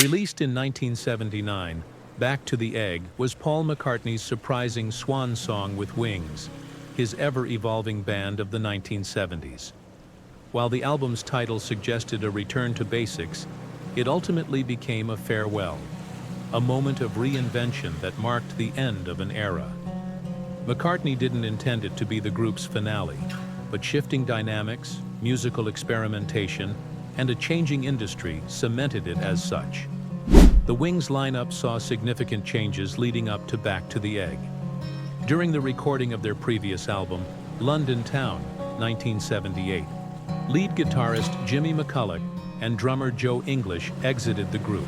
Released in 1979, Back to the Egg was Paul McCartney's surprising swan song with Wings, his ever-evolving band of the 1970s. While the album's title suggested a return to basics, it ultimately became a farewell, a moment of reinvention that marked the end of an era. McCartney didn't intend it to be the group's finale, but shifting dynamics, musical experimentation, and a changing industry cemented it as such. The Wings lineup saw significant changes leading up to Back to the Egg. During the recording of their previous album, London Town, 1978, lead guitarist Jimmy McCulloch and drummer Joe English exited the group.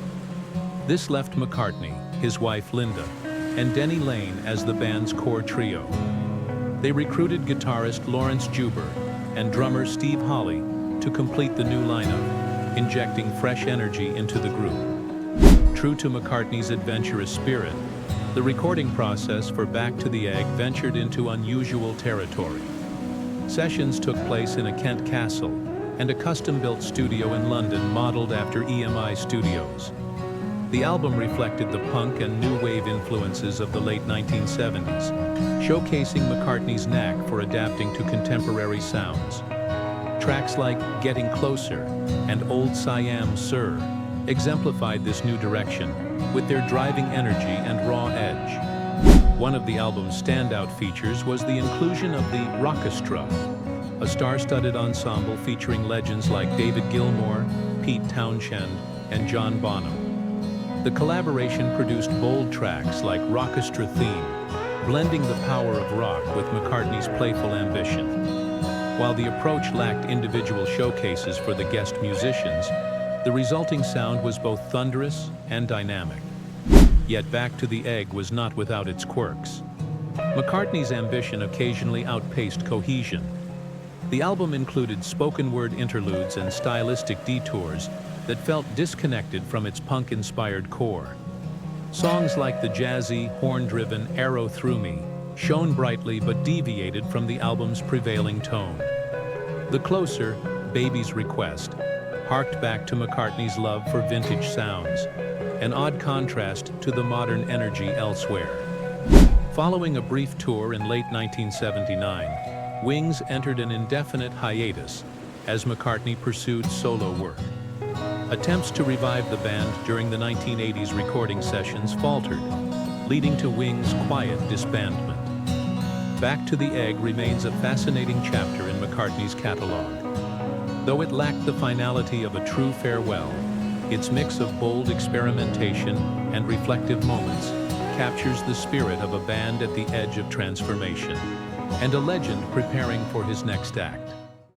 This left McCartney, his wife Linda, and Denny Laine as the band's core trio. They recruited guitarist Lawrence Juber and drummer Steve Holley to complete the new lineup, injecting fresh energy into the group. True to McCartney's adventurous spirit, the recording process for Back to the Egg ventured into unusual territory. Sessions took place in a Kent castle and a custom-built studio in London modeled after EMI Studios. The album reflected the punk and new wave influences of the late 1970s, showcasing McCartney's knack for adapting to contemporary sounds. Tracks like Getting Closer and Old Siam Sir exemplified this new direction with their driving energy and raw edge. One of the album's standout features was the inclusion of the Rockestra, a star-studded ensemble featuring legends like David Gilmour, Pete Townshend, and John Bonham. The collaboration produced bold tracks like Rockestra Theme, blending the power of rock with McCartney's playful ambition. While the approach lacked individual showcases for the guest musicians, the resulting sound was both thunderous and dynamic. Yet Back to the Egg was not without its quirks. McCartney's ambition occasionally outpaced cohesion. The album included spoken-word interludes and stylistic detours that felt disconnected from its punk-inspired core. Songs like the jazzy, horn-driven Arrow Through Me shone brightly but deviated from the album's prevailing tone. The closer, Baby's Request, harked back to McCartney's love for vintage sounds, an odd contrast to the modern energy elsewhere. Following a brief tour in late 1979, Wings entered an indefinite hiatus as McCartney pursued solo work. Attempts to revive the band during the 1980s recording sessions faltered, leading to Wings' quiet disbandment. Back to the Egg remains a fascinating chapter in McCartney's catalog. Though it lacked the finality of a true farewell, its mix of bold experimentation and reflective moments captures the spirit of a band at the edge of transformation and a legend preparing for his next act.